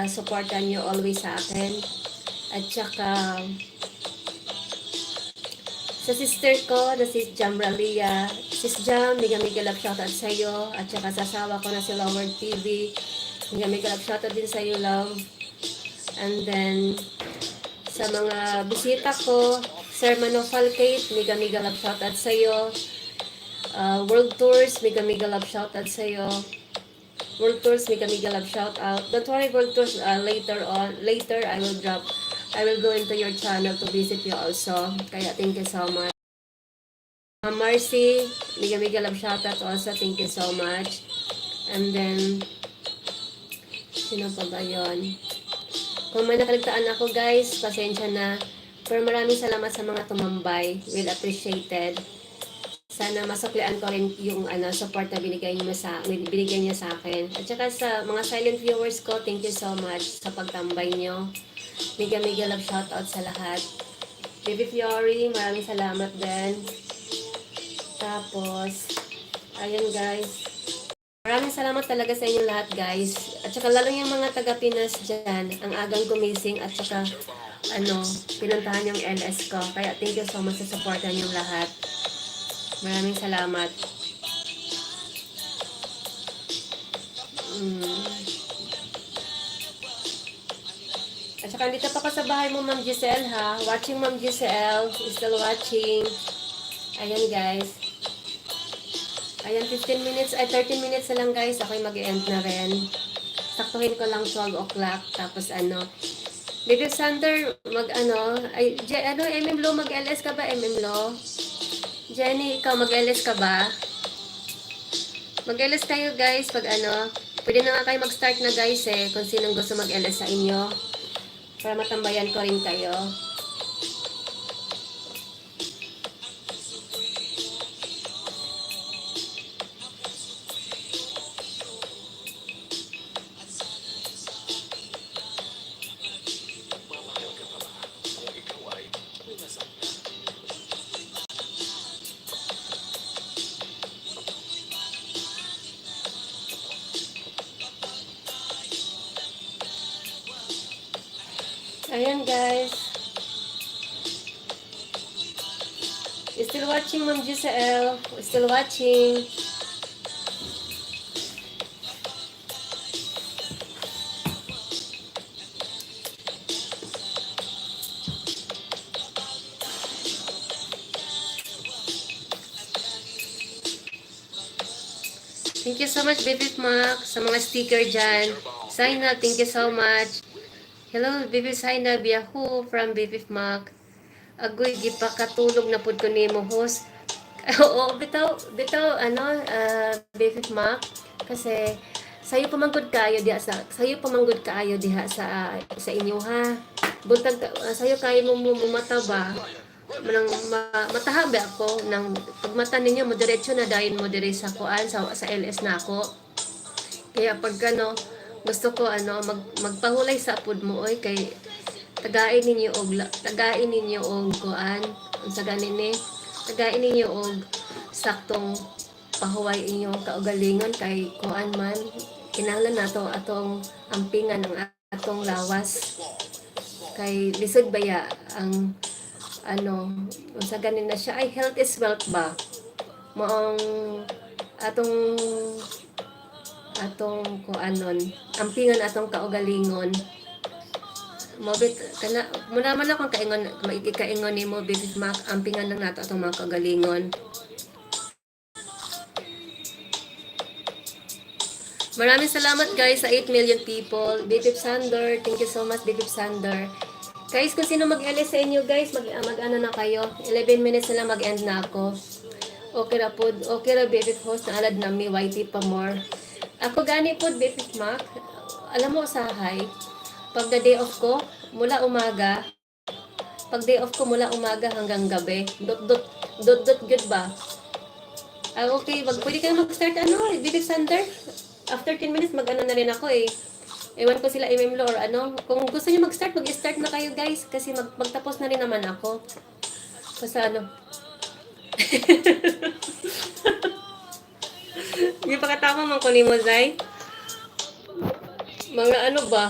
supportan nyo always sa akin. At saka sa sister ko na si Jam Ralia. Sis Jam, mega love shoutout sa iyo. At saka sa asawa ko na si Lower TV. Mega love shoutout din sa iyo, love. And then sa mga bisita ko, Sir Manofal Kate, mega love shoutout sa iyo. World Tours, mega love shoutout sa iyo. World Tours, mega love shoutout. Don't worry, World Tours, later I will go into your channel to visit you also. Kaya thank you so much. Marcy, mega love shoutout also. Thank you so much. And then, sino pa ba yun? Kung may nakaligtaan ako guys, pasensya na. Pero maraming salamat sa mga tumambay. Well appreciated. Sana masuklian ko rin yung support na binigay niyo sa akin. At saka sa mga silent viewers ko, thank you so much sa pagtambay niyo. Mega love shoutout sa lahat. Baby Fiori, maraming salamat din. Tapos, ayun guys. Maraming salamat talaga sa inyong lahat guys. At saka lalo yung mga taga-Pinas dyan, ang agang gumising at saka pinuntahan yung LS ko. Kaya thank you so much sa supportan yung lahat. Maraming salamat. At saka dito pa ko sa bahay mo, Ma'am Giselle, ha? Watching, Ma'am Giselle. Still watching. Ayan, guys. Ayan, 13 minutes na lang, guys. Ako'y mag-end na rin. Saktuhin ko lang 12 o'clock. Tapos, Baby Sander, MM Lo, mag-LS ka ba, MM Lo? Jenny, ikaw, mag-LS ka ba? Mag-LS kayo, guys, pag pwede na nga kayo mag-start na, guys, kung sinong gusto mag-LS sa inyo. Para matambayan ko rin kayo. Ayan guys. Still watching, Ma'am Giselle. Still watching. Thank you so much, Baby Mac, sa mga sticker dyan. Sign up, thank you so much. Hello, Baby Saina, Biyahu from Baby Mac. Agoy, gipakatulog na pud ko nimo host. Oo, bitaw, Baby Mac. Kasi, sayo pamanggod kaayo diha sa inyo, ha. Buntag, sayo kayo mo mata ba? Matahabi ako ng pagmata ninyo, mo diretso na dayon mo dire sa kuan, sa LS na ako. Kaya pag gusto ko magpahulay sa apod mo oy kay tagain ninyo og kuan unsa ganin tagain ninyo og saktong pahuway inyong kaugalingon kay kuan man kinahanglan nato atong ampingan ng atong lawas kay lisod baya ang unsa ganin na siya ay health is wealth ba maong atong kuanon ampingan atong kaugalingon mobit kana muna man akong kaingon nimo Baby Mac ampingan lang nato atong mga kaugalingon. Maraming salamat guys sa 8 million people. Baby Sander, thank you so much Baby Sander. Guys, kung sino mag-LS sa inyo guys, mag-ano na kayo. 11 minutes na lang mag-end na ako. Okay ra pod, okay ra Baby host na alad na mi YT pa more. Ako gani po, Baby Mac, alam mo usahay, pag the day off ko, mula umaga hanggang gabi, dot good ba? Okay, pwede kayo mag-start Baby Sander? After 10 minutes, mag-ano na rin ako Ewan ko sila MM Lo or kung gusto niyo mag-start na kayo guys, kasi magtapos na rin naman ako. Kasi Hindi pa katama man ko ni mo, Zay. Mga ba?